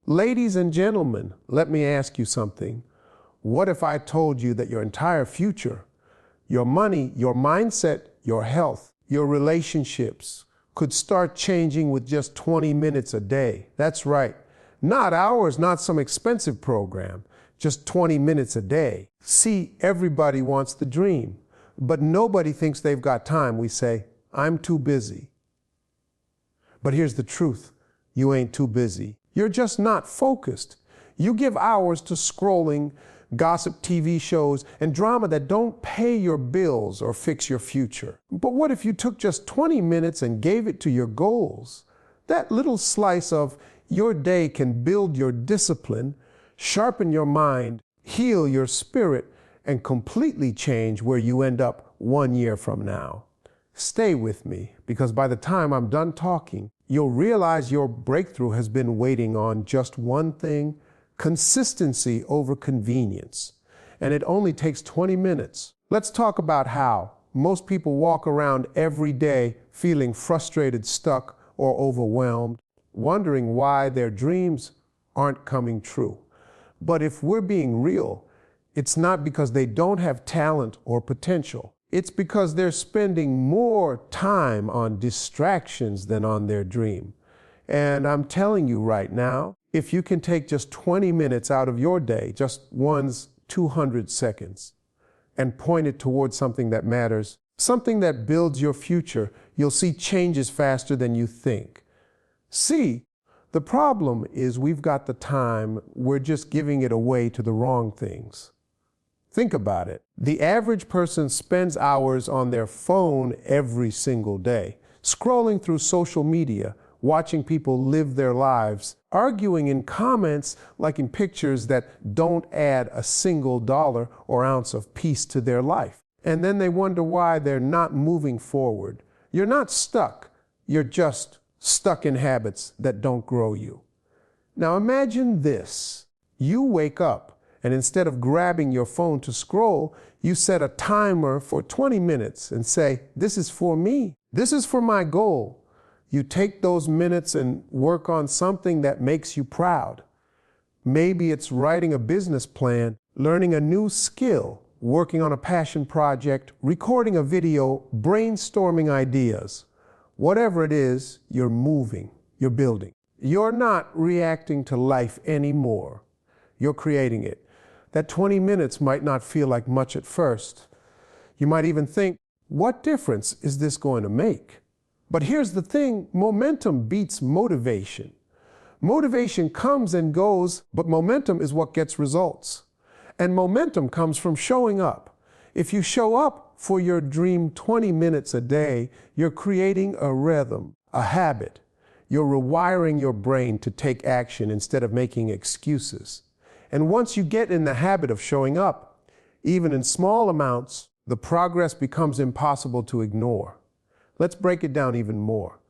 Ladies and gentlemen, let me ask you something. What if I told you that your entire future, your money, your mindset, your health, your relationships could start changing with just 20 minutes a day? That's right. Not hours, not some expensive program, just 20 minutes a day. See, everybody wants the dream, but nobody thinks they've got time. We say, I'm too busy. But here's the truth. You ain't too busy. You're just not focused. You give hours to scrolling, gossip TV shows, and drama that don't pay your bills or fix your future. But what if you took just 20 minutes and gave it to your goals? That little slice of your day can build your discipline, sharpen your mind, heal your spirit, and completely change where you end up 1 year from now. Stay with me, because by the time I'm done talking, you'll realize your breakthrough has been waiting on just one thing: consistency over convenience. And it only takes 20 minutes. Let's talk about how. Most people walk around every day feeling frustrated, stuck, or overwhelmed, wondering why their dreams aren't coming true. But if we're being real, it's not because they don't have talent or potential. It's because they're spending more time on distractions than on their dream. And I'm telling you right now, if you can take just 20 minutes out of your day, just one's 200 seconds, and point it towards something that matters, something that builds your future, you'll see changes faster than you think. See, the problem is we've got the time, we're just giving it away to the wrong things. Think about it. The average person spends hours on their phone every single day, scrolling through social media, watching people live their lives, arguing in comments like in pictures that don't add a single dollar or ounce of peace to their life. And then they wonder why they're not moving forward. You're not stuck. You're just stuck in habits that don't grow you. Now imagine this. You wake up, and instead of grabbing your phone to scroll, you set a timer for 20 minutes and say, this is for me. This is for my goal. You take those minutes and work on something that makes you proud. Maybe it's writing a business plan, learning a new skill, working on a passion project, recording a video, brainstorming ideas. Whatever it is, you're moving, you're building. You're not reacting to life anymore. You're creating it. That 20 minutes might not feel like much at first. You might even think, what difference is this going to make? But here's the thing, momentum beats motivation. Motivation comes and goes, but momentum is what gets results. And momentum comes from showing up. If you show up for your dream 20 minutes a day, you're creating a rhythm, a habit. You're rewiring your brain to take action instead of making excuses. And once you get in the habit of showing up, even in small amounts, the progress becomes impossible to ignore. Let's break it down even more.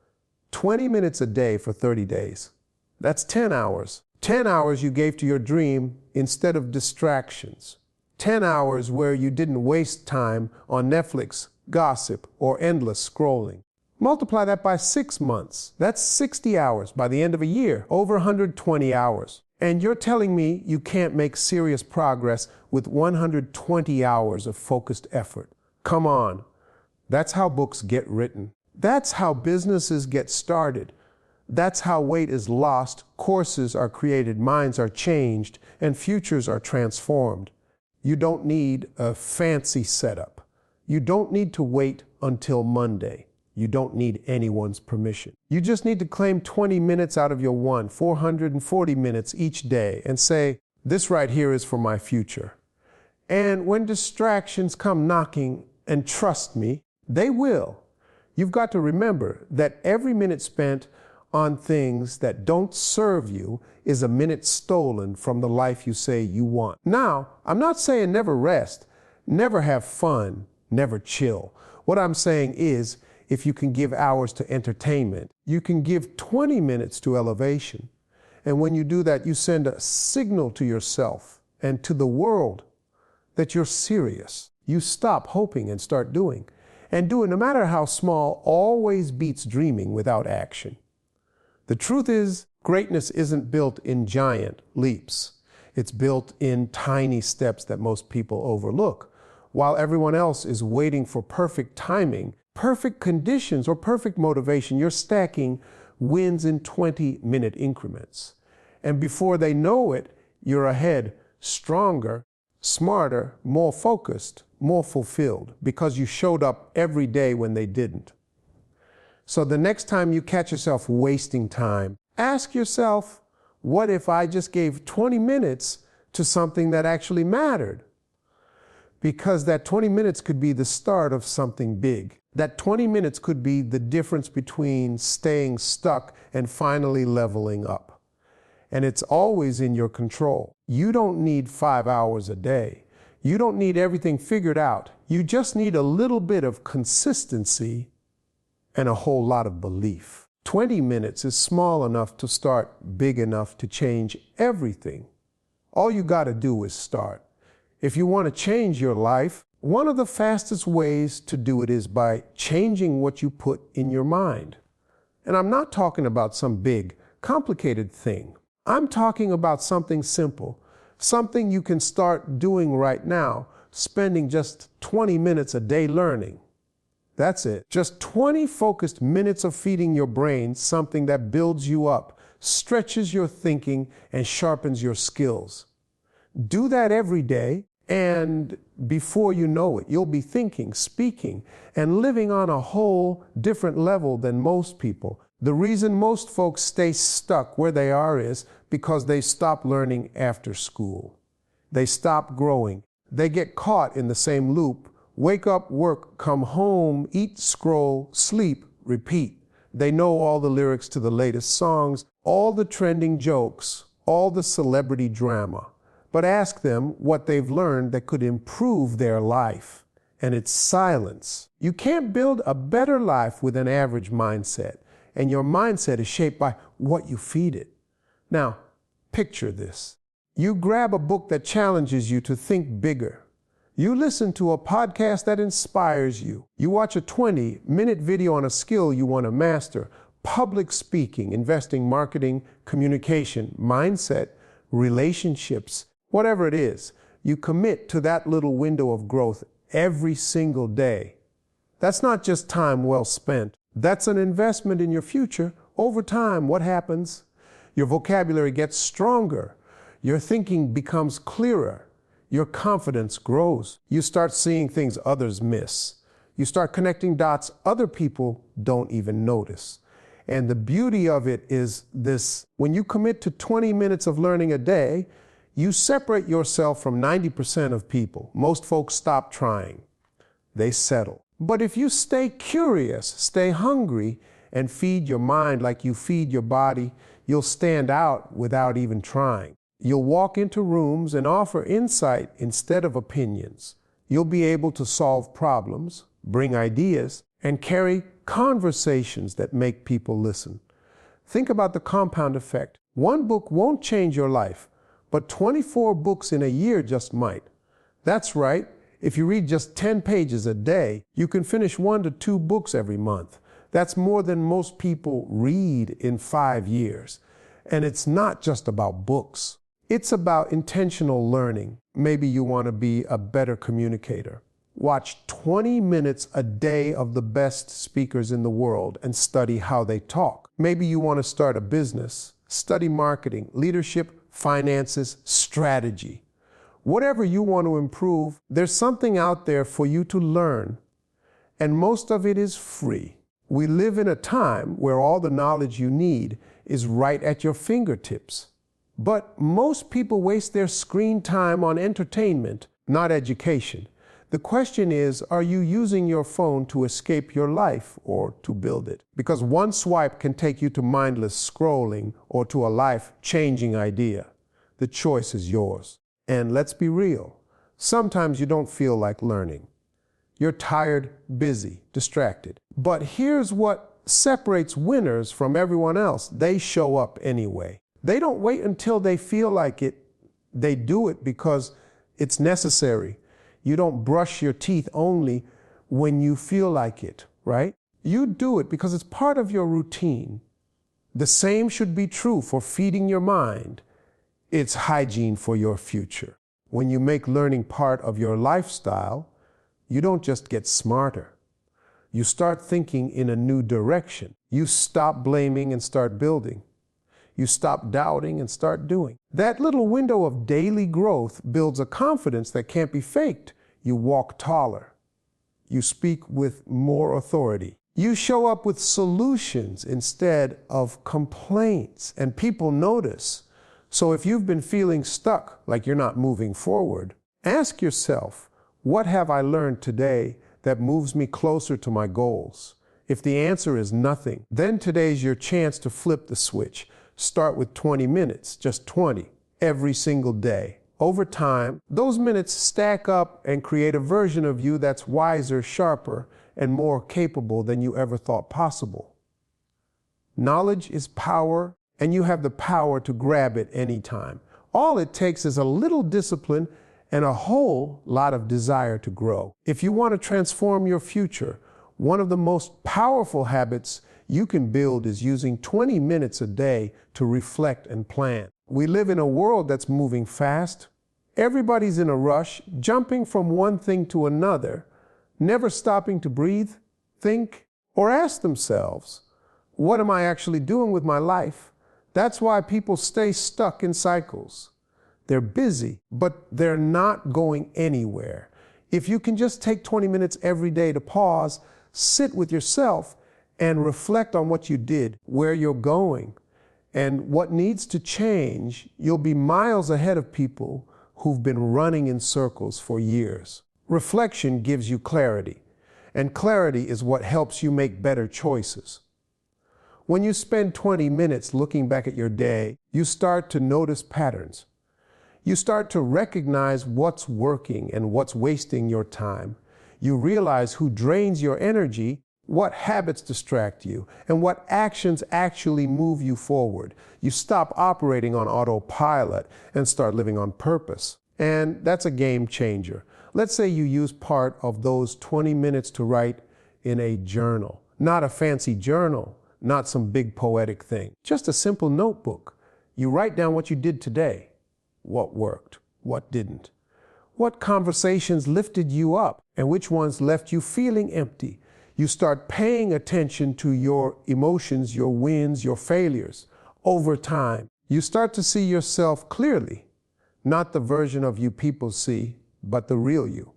20 minutes a day for 30 days. That's 10 hours. 10 hours you gave to your dream instead of distractions. 10 hours where you didn't waste time on Netflix, gossip, or endless scrolling. Multiply that by 6 months. That's 60 hours by the end of a year, over 120 hours. And you're telling me you can't make serious progress with 120 hours of focused effort. Come on. That's how books get written. That's how businesses get started. That's how weight is lost, courses are created, minds are changed, and futures are transformed. You don't need a fancy setup. You don't need to wait until Monday. You don't need anyone's permission. You just need to claim 20 minutes out of your 440 minutes each day and say, this right here is for my future. And when distractions come knocking, and trust me, they will, you've got to remember that every minute spent on things that don't serve you is a minute stolen from the life you say you want. Now, I'm not saying never rest, never have fun, never chill. What I'm saying is, if you can give hours to entertainment, you can give 20 minutes to elevation. And when you do that, you send a signal to yourself and to the world that you're serious. You stop hoping and start doing. And doing, no matter how small, always beats dreaming without action. The truth is, Greatness isn't built in giant leaps. It's built in tiny steps that most people overlook. While everyone else is waiting for perfect timing, perfect conditions, or perfect motivation, you're stacking wins in 20-minute increments. And before they know it, you're ahead, stronger, smarter, more focused, more fulfilled, because you showed up every day when they didn't. So the next time you catch yourself wasting time, ask yourself, what if I just gave 20 minutes to something that actually mattered? Because that 20 minutes could be the start of something big. That 20 minutes could be the difference between staying stuck and finally leveling up. And it's always in your control. You don't need 5 hours a day. You don't need everything figured out. You just need a little bit of consistency and a whole lot of belief. 20 minutes is small enough to start big enough to change everything. All you got to do is start. If you want to change your life, one of the fastest ways to do it is by changing what you put in your mind. And I'm not talking about some big, complicated thing. I'm talking about something simple, something you can start doing right now, spending just 20 minutes a day learning. That's it. Just 20 focused minutes of feeding your brain something that builds you up, stretches your thinking, and sharpens your skills. Do that every day, and before you know it, you'll be thinking, speaking, and living on a whole different level than most people. The reason most folks stay stuck where they are is because they stop learning after school. They stop growing. They get caught in the same loop. Wake up, work, come home, eat, scroll, sleep, repeat. They know all the lyrics to the latest songs, all the trending jokes, all the celebrity drama. But ask them what they've learned that could improve their life. And it's silence. You can't build a better life with an average mindset. And your mindset is shaped by what you feed it. Now, picture this. You grab a book that challenges you to think bigger. You listen to a podcast that inspires you. You watch a 20-minute video on a skill you want to master. Public speaking, investing, marketing, communication, mindset, relationships, whatever it is. You commit to that little window of growth every single day. That's not just time well spent. That's an investment in your future. Over time, what happens? Your vocabulary gets stronger. Your thinking becomes clearer. Your confidence grows. You start seeing things others miss. You start connecting dots other people don't even notice. And the beauty of it is this: when you commit to 20 minutes of learning a day, you separate yourself from 90% of people. Most folks stop trying. They settle. But if you stay curious, stay hungry, and feed your mind like you feed your body, you'll stand out without even trying. You'll walk into rooms and offer insight instead of opinions. You'll be able to solve problems, bring ideas, and carry conversations that make people listen. Think about the compound effect. One book won't change your life, but 24 books in a year just might. That's right. If you read just 10 pages a day, you can finish 1 to 2 books every month. That's more than most people read in 5 years. And it's not just about books. It's about intentional learning. Maybe you want to be a better communicator. Watch 20 minutes a day of the best speakers in the world and study how they talk. Maybe you want to start a business. Study marketing, leadership, finances, strategy. Whatever you want to improve, there's something out there for you to learn. And most of it is free. We live in a time where all the knowledge you need is right at your fingertips. But most people waste their screen time on entertainment, not education. The question is, are you using your phone to escape your life or to build it? Because one swipe can take you to mindless scrolling or to a life-changing idea. The choice is yours. And let's be real, sometimes you don't feel like learning. You're tired, busy, distracted. But here's what separates winners from everyone else. They show up anyway. They don't wait until they feel like it. They do it because it's necessary. You don't brush your teeth only when you feel like it, right? You do it because it's part of your routine. The same should be true for feeding your mind. It's hygiene for your future. When you make learning part of your lifestyle, you don't just get smarter. You start thinking in a new direction. You stop blaming and start building. You stop doubting and start doing. That little window of daily growth builds a confidence that can't be faked. You walk taller. You speak with more authority. You show up with solutions instead of complaints, and people notice. So if you've been feeling stuck, like you're not moving forward, ask yourself, what have I learned today that moves me closer to my goals? If the answer is nothing, then today's your chance to flip the switch. Start with 20 minutes, just 20, every single day. Over time, those minutes stack up and create a version of you that's wiser, sharper, and more capable than you ever thought possible. Knowledge is power, and you have the power to grab it anytime. All it takes is a little discipline and a whole lot of desire to grow. If you want to transform your future, one of the most powerful habits you can build is using 20 minutes a day to reflect and plan. We live in a world that's moving fast. Everybody's in a rush, jumping from one thing to another, never stopping to breathe, think, or ask themselves, what am I actually doing with my life? That's why people stay stuck in cycles. They're busy, but they're not going anywhere. If you can just take 20 minutes every day to pause, sit with yourself, and reflect on what you did, where you're going, and what needs to change, you'll be miles ahead of people who've been running in circles for years. Reflection gives you clarity, and clarity is what helps you make better choices. When you spend 20 minutes looking back at your day, you start to notice patterns. You start to recognize what's working and what's wasting your time. You realize who drains your energy, what habits distract you, and what actions actually move you forward. You stop operating on autopilot and start living on purpose. And that's a game changer. Let's say you use part of those 20 minutes to write in a journal. Not a fancy journal, not some big poetic thing. Just a simple notebook. You write down what you did today. What worked? What didn't? What conversations lifted you up and which ones left you feeling empty? You start paying attention to your emotions, your wins, your failures. Over time, you start to see yourself clearly, not the version of you people see, but the real you.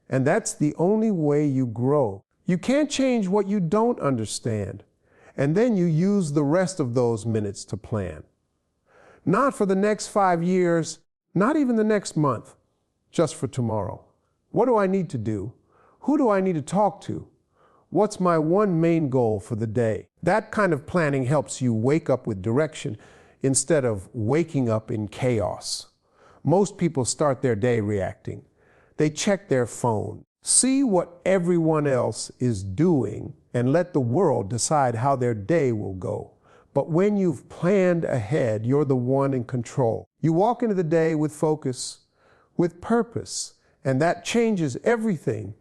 And that's the only way you grow. You can't change what you don't understand. And then you use the rest of those minutes to plan. Not for the next 5 years, not even the next month, just for tomorrow. What do I need to do? Who do I need to talk to? What's my one main goal for the day? That kind of planning helps you wake up with direction instead of waking up in chaos. Most people start their day reacting. They check their phone, see what everyone else is doing, and let the world decide how their day will go. But when you've planned ahead, you're the one in control. You walk into the day with focus, with purpose, and that changes everything.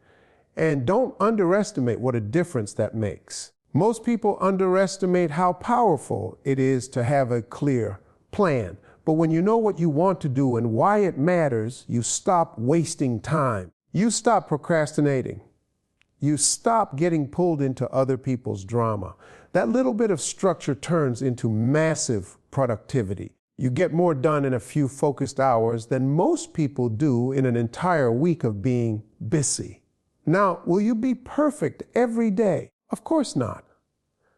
And don't underestimate what a difference that makes. Most people underestimate how powerful it is to have a clear plan. But when you know what you want to do and why it matters, you stop wasting time. You stop procrastinating. You stop getting pulled into other people's drama. That little bit of structure turns into massive productivity. You get more done in a few focused hours than most people do in an entire week of being busy. Now, will you be perfect every day? Of course not.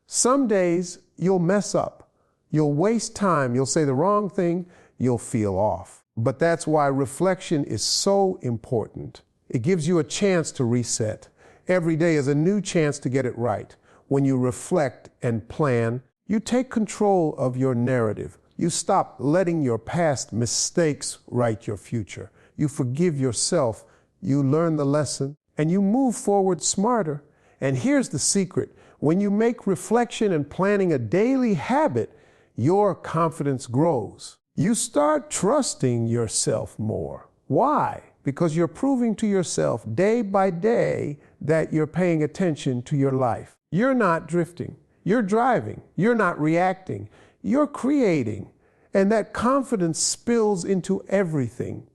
Some days you'll mess up. You'll waste time. You'll say the wrong thing. You'll feel off. But that's why reflection is so important. It gives you a chance to reset. Every day is a new chance to get it right. When you reflect and plan, you take control of your narrative. You stop letting your past mistakes write your future. You forgive yourself. You learn the lesson. And you move forward smarter. And here's the secret. When you make reflection and planning a daily habit, your confidence grows. You start trusting yourself more. Why? Because you're proving to yourself day by day that you're paying attention to your life. You're not drifting. You're driving. You're not reacting. You're creating. And that confidence spills into everything.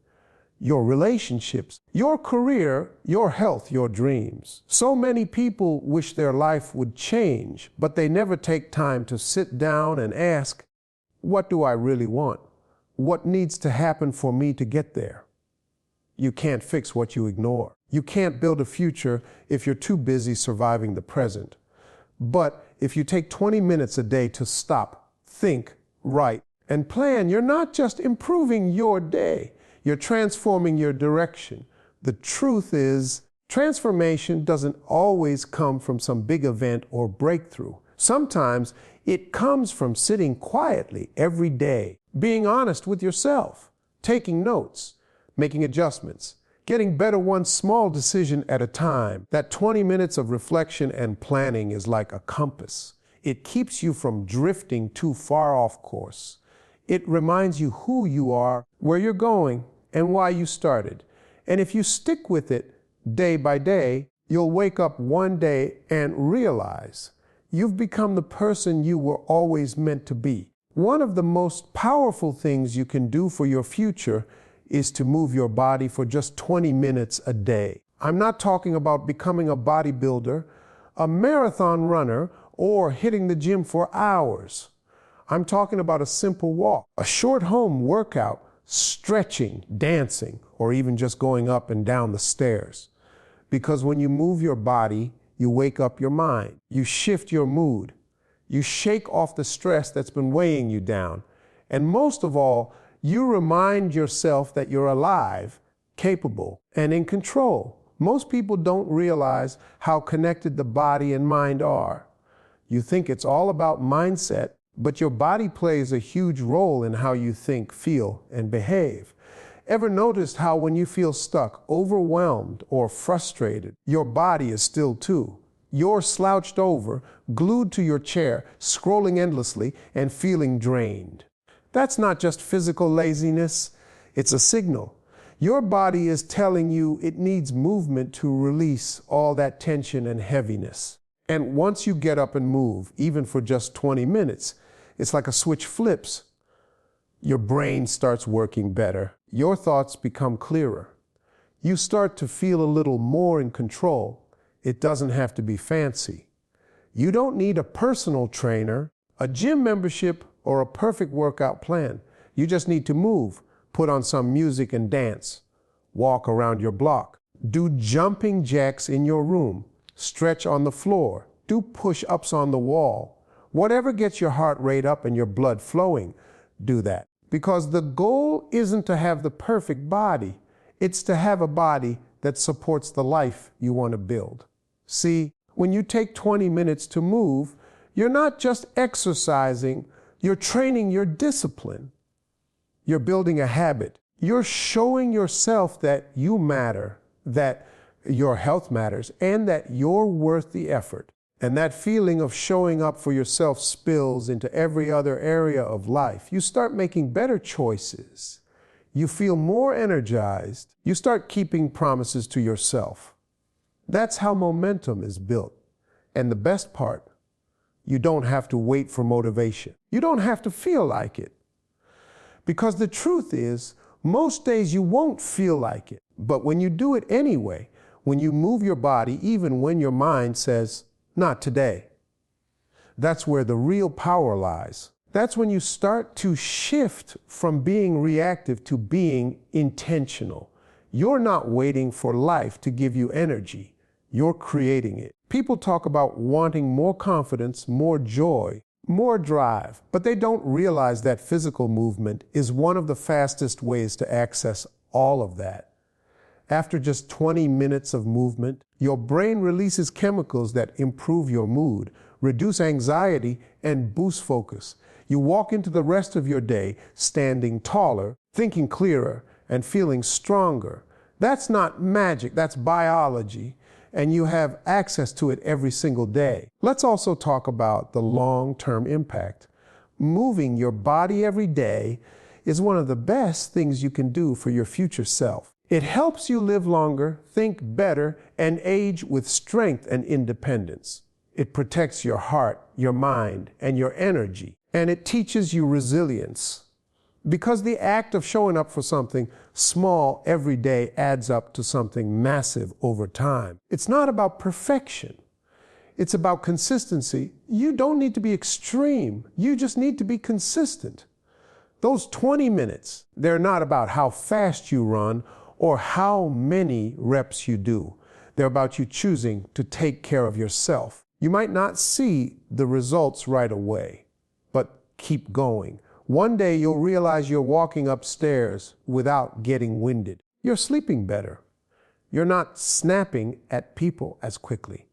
Your relationships, your career, your health, your dreams. So many people wish their life would change, but they never take time to sit down and ask, what do I really want? What needs to happen for me to get there? You can't fix what you ignore. You can't build a future if you're too busy surviving the present. But if you take 20 minutes a day to stop, think, write, and plan, you're not just improving your day. You're transforming your direction. The truth is, transformation doesn't always come from some big event or breakthrough. Sometimes it comes from sitting quietly every day, being honest with yourself, taking notes, making adjustments, getting better one small decision at a time. That 20 minutes of reflection and planning is like a compass. It keeps you from drifting too far off course. It reminds you who you are, where you're going, and why you started. And if you stick with it day by day, you'll wake up one day and realize you've become the person you were always meant to be. One of the most powerful things you can do for your future is to move your body for just 20 minutes a day. I'm not talking about becoming a bodybuilder, a marathon runner, or hitting the gym for hours. I'm talking about a simple walk, a short home workout, stretching, dancing, or even just going up and down the stairs. Because when you move your body, you wake up your mind, you shift your mood, you shake off the stress that's been weighing you down, and most of all, you remind yourself that you're alive, capable, and in control. Most people don't realize how connected the body and mind are. You think it's all about mindset, but your body plays a huge role in how you think, feel, and behave. Ever noticed how when you feel stuck, overwhelmed, or frustrated, your body is still too? You're slouched over, glued to your chair, scrolling endlessly, and feeling drained. That's not just physical laziness, it's a signal. Your body is telling you it needs movement to release all that tension and heaviness. And once you get up and move, even for just 20 minutes, it's like a switch flips. Your brain starts working better. Your thoughts become clearer. You start to feel a little more in control. It doesn't have to be fancy. You don't need a personal trainer, a gym membership, or a perfect workout plan. You just need to move, put on some music and dance, walk around your block, do jumping jacks in your room, stretch on the floor, do push-ups on the wall. Whatever gets your heart rate up and your blood flowing, do that. Because the goal isn't to have the perfect body, it's to have a body that supports the life you want to build. See, when you take 20 minutes to move, you're not just exercising, you're training your discipline. You're building a habit. You're showing yourself that you matter, that your health matters, and that you're worth the effort. And that feeling of showing up for yourself spills into every other area of life. You start making better choices. You feel more energized. You start keeping promises to yourself. That's how momentum is built. And the best part, you don't have to wait for motivation. You don't have to feel like it. Because the truth is, most days you won't feel like it. But when you do it anyway, when you move your body, even when your mind says, not today, that's where the real power lies. That's when you start to shift from being reactive to being intentional. You're not waiting for life to give you energy. You're creating it. People talk about wanting more confidence, more joy, more drive, but they don't realize that physical movement is one of the fastest ways to access all of that. After just 20 minutes of movement, your brain releases chemicals that improve your mood, reduce anxiety, and boost focus. You walk into the rest of your day standing taller, thinking clearer, and feeling stronger. That's not magic, that's biology, and you have access to it every single day. Let's also talk about the long-term impact. Moving your body every day is one of the best things you can do for your future self. It helps you live longer, think better, and age with strength and independence. It protects your heart, your mind, and your energy. And it teaches you resilience. Because the act of showing up for something small every day adds up to something massive over time. It's not about perfection. It's about consistency. You don't need to be extreme. You just need to be consistent. Those 20 minutes, they're not about how fast you run or how many reps you do. They're about you choosing to take care of yourself. You might not see the results right away, but keep going. One day you'll realize you're walking upstairs without getting winded. You're sleeping better. You're not snapping at people as quickly.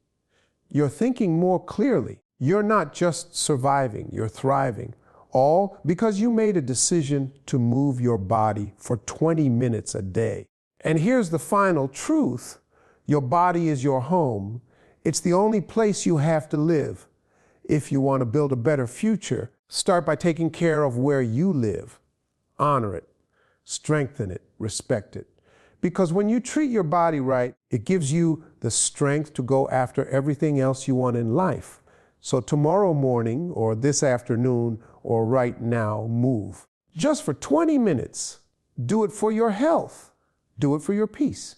You're thinking more clearly. You're not just surviving, you're thriving. All because you made a decision to move your body for 20 minutes a day. And here's the final truth. Your body is your home. It's the only place you have to live. If you want to build a better future, start by taking care of where you live. Honor it, strengthen it, respect it. Because when you treat your body right, it gives you the strength to go after everything else you want in life. So tomorrow morning or this afternoon or right now, move. Just for 20 minutes. Do it for your health. Do it for your peace.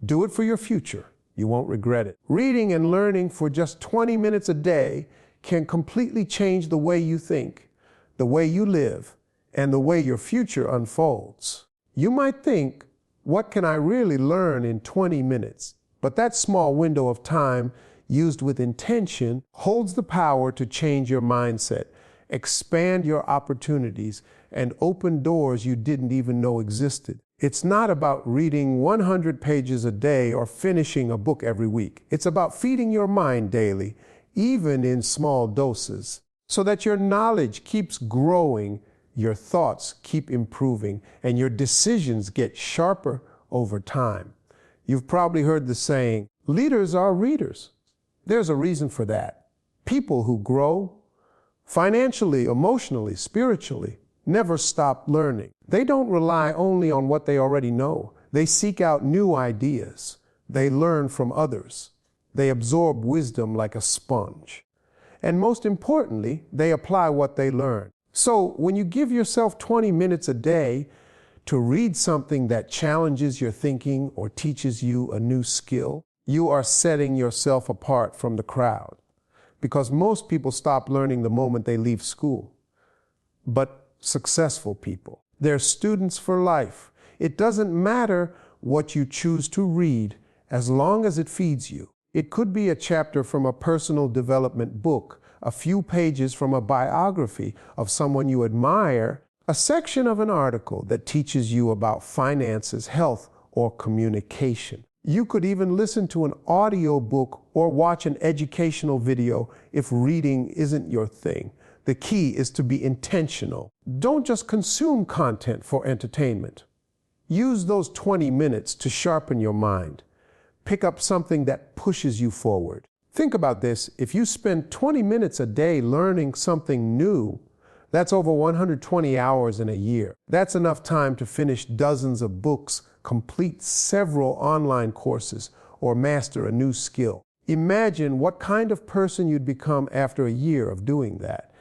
Do it for your future. You won't regret it. Reading and learning for just 20 minutes a day can completely change the way you think, the way you live, and the way your future unfolds. You might think, what can I really learn in 20 minutes? But that small window of time used with intention holds the power to change your mindset, expand your opportunities, and open doors you didn't even know existed. It's not about reading 100 pages a day or finishing a book every week. It's about feeding your mind daily, even in small doses, so that your knowledge keeps growing, your thoughts keep improving, and your decisions get sharper over time. You've probably heard the saying, leaders are readers. There's a reason for that. People who grow financially, emotionally, spiritually, never stop learning. They don't rely only on what they already know. They seek out new ideas. They learn from others. They absorb wisdom like a sponge. And most importantly, they apply what they learn. So when you give yourself 20 minutes a day to read something that challenges your thinking or teaches you a new skill, you are setting yourself apart from the crowd. Because most people stop learning the moment they leave school. But successful people, they're students for life. It doesn't matter what you choose to read as long as it feeds you. It could be a chapter from a personal development book, a few pages from a biography of someone you admire, a section of an article that teaches you about finances, health, or communication. You could even listen to an audio book or watch an educational video if reading isn't your thing. The key is to be intentional. Don't just consume content for entertainment. Use those 20 minutes to sharpen your mind. Pick up something that pushes you forward. Think about this. If you spend 20 minutes a day learning something new, that's over 120 hours in a year. That's enough time to finish dozens of books, complete several online courses, or master a new skill. Imagine what kind of person you'd become after a year of doing that.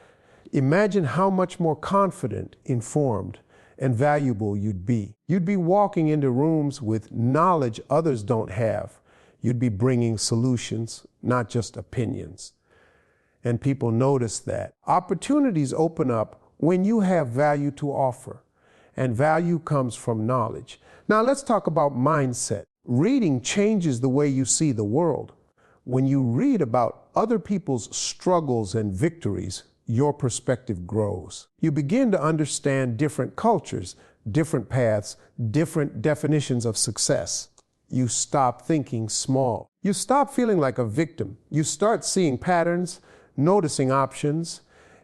Imagine how much more confident, informed, and valuable you'd be. You'd be walking into rooms with knowledge others don't have. You'd be bringing solutions, not just opinions. And people notice that. Opportunities open up when you have value to offer, and value comes from knowledge. Now let's talk about mindset. Reading changes the way you see the world. When you read about other people's struggles and victories, your perspective grows. You begin to understand different cultures, different paths, different definitions of success. You stop thinking small. You stop feeling like a victim. You start seeing patterns, noticing options,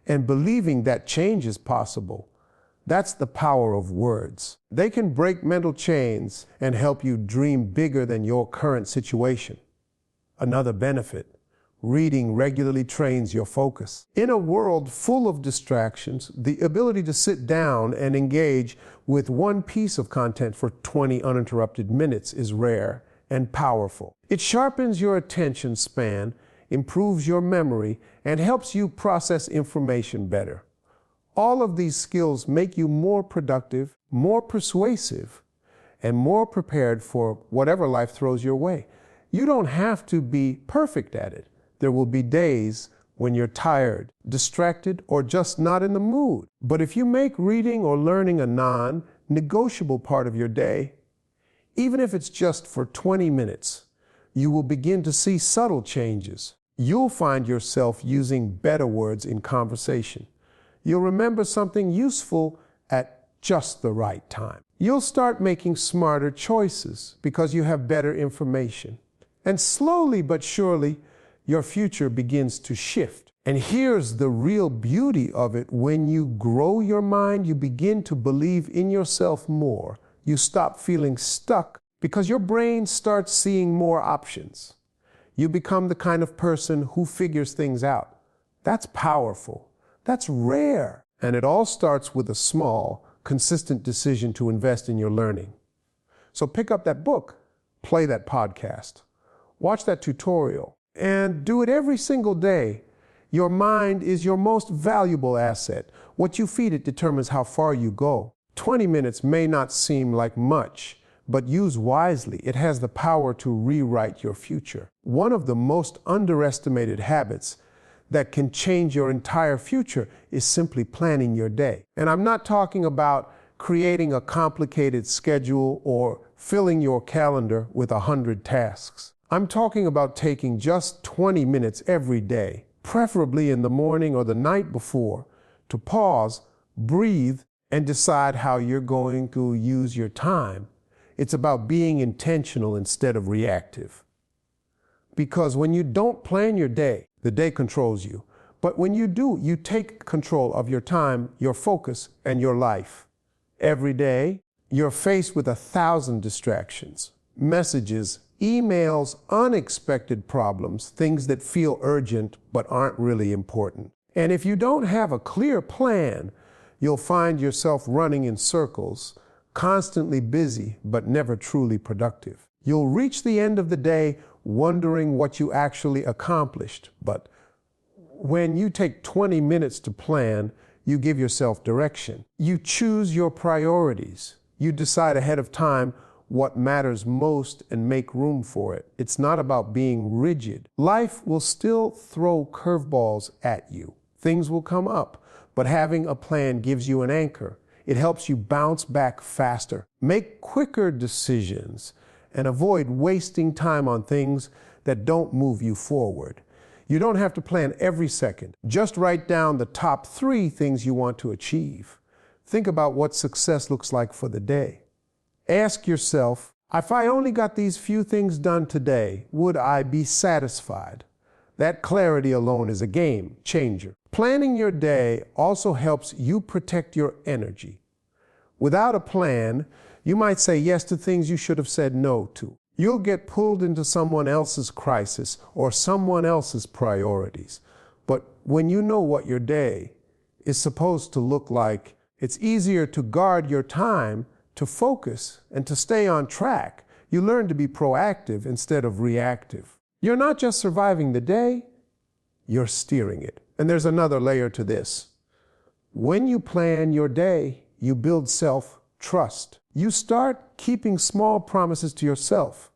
and believing that change is possible. That's the power of words. They can break mental chains and help you dream bigger than your current situation. Another benefit, reading regularly trains your focus. In a world full of distractions, the ability to sit down and engage with one piece of content for 20 uninterrupted minutes is rare and powerful. It sharpens your attention span, improves your memory, and helps you process information better. All of these skills make you more productive, more persuasive, and more prepared for whatever life throws your way. You don't have to be perfect at it. There will be days when you're tired, distracted, or just not in the mood. But if you make reading or learning a non-negotiable part of your day, even if it's just for 20 minutes, you will begin to see subtle changes. You'll find yourself using better words in conversation. You'll remember something useful at just the right time. You'll start making smarter choices because you have better information. And slowly but surely, your future begins to shift. And here's the real beauty of it. When you grow your mind, you begin to believe in yourself more. You stop feeling stuck because your brain starts seeing more options. You become the kind of person who figures things out. That's powerful. That's rare. And it all starts with a small, consistent decision to invest in your learning. So pick up that book, play that podcast, watch that tutorial, and do it every single day. Your mind is your most valuable asset. What you feed it determines how far you go. 20 minutes may not seem like much, but used wisely, it has the power to rewrite your future. One of the most underestimated habits that can change your entire future is simply planning your day. And I'm not talking about creating a complicated schedule or filling your calendar with 100 tasks. I'm talking about taking just 20 minutes every day, preferably in the morning or the night before, to pause, breathe, and decide how you're going to use your time. It's about being intentional instead of reactive. Because when you don't plan your day, the day controls you. But when you do, you take control of your time, your focus, and your life. Every day, you're faced with 1,000 distractions, messages, emails, unexpected problems, things that feel urgent but aren't really important. And if you don't have a clear plan, you'll find yourself running in circles, constantly busy but never truly productive. You'll reach the end of the day wondering what you actually accomplished. But when you take 20 minutes to plan, you give yourself direction. You choose your priorities. You decide ahead of time what matters most and make room for it. It's not about being rigid. Life will still throw curveballs at you. Things will come up, but having a plan gives you an anchor. It helps you bounce back faster, make quicker decisions, and avoid wasting time on things that don't move you forward. You don't have to plan every second. Just write down the top 3 things you want to achieve. Think about what success looks like for the day. Ask yourself, if I only got these few things done today, would I be satisfied? That clarity alone is a game changer. Planning your day also helps you protect your energy. Without a plan, you might say yes to things you should have said no to. You'll get pulled into someone else's crisis or someone else's priorities. But when you know what your day is supposed to look like, it's easier to guard your time, to focus, and to stay on track. You learn to be proactive instead of reactive. You're not just surviving the day, you're steering it. And there's another layer to this. When you plan your day, you build self-trust. You start keeping small promises to yourself.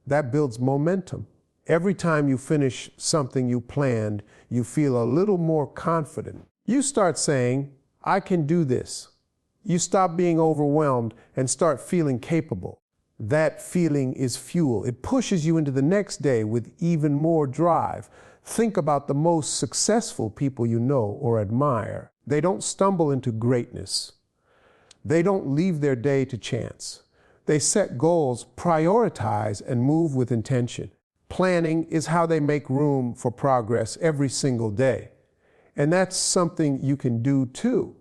That builds momentum. Every time you finish something you planned, you feel a little more confident. You start saying, I can do this. You stop being overwhelmed and start feeling capable. That feeling is fuel. It pushes you into the next day with even more drive. Think about the most successful people you know or admire. They don't stumble into greatness. They don't leave their day to chance. They set goals, prioritize, and move with intention. Planning is how they make room for progress every single day. And that's something you can do too.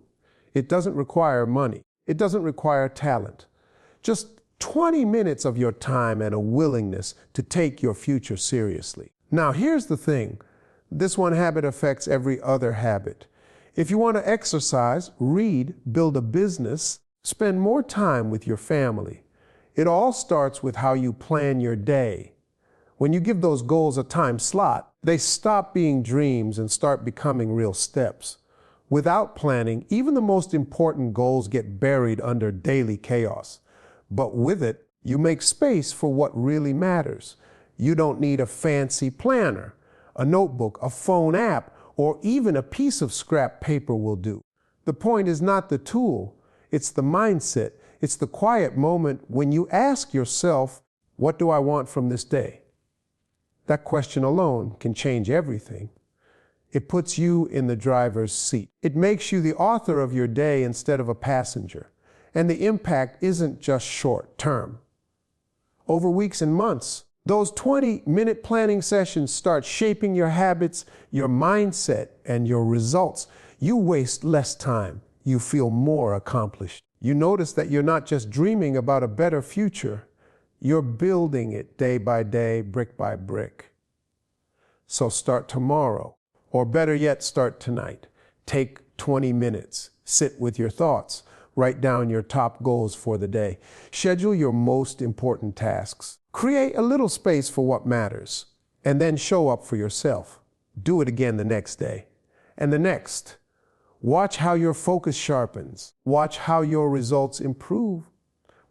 It doesn't require money. It doesn't require talent. Just 20 minutes of your time and a willingness to take your future seriously. Now, here's the thing. This one habit affects every other habit. If you want to exercise, read, build a business, spend more time with your family, it all starts with how you plan your day. When you give those goals a time slot, They stop being dreams and start becoming real steps. Without planning, even the most important goals get buried under daily chaos. But with it, you make space for what really matters. You don't need a fancy planner. A notebook, a phone app, or even a piece of scrap paper will do. The point is not the tool, it's the mindset. It's the quiet moment when you ask yourself, what do I want from this day? That question alone can change everything. It puts you in the driver's seat. It makes you the author of your day instead of a passenger. And the impact isn't just short term. Over weeks and months, those 20-minute planning sessions start shaping your habits, your mindset, and your results. You waste less time. You feel more accomplished. You notice that you're not just dreaming about a better future. You're building it day by day, brick by brick. So start tomorrow, or better yet, start tonight. Take 20 minutes. Sit with your thoughts. Write down your top goals for the day. Schedule your most important tasks. Create a little space for what matters, and then show up for yourself. Do it again the next day, and the next. Watch how your focus sharpens. Watch how your results improve.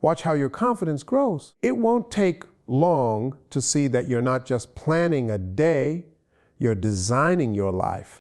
Watch how your confidence grows. It won't take long to see that you're not just planning a day, you're designing your life.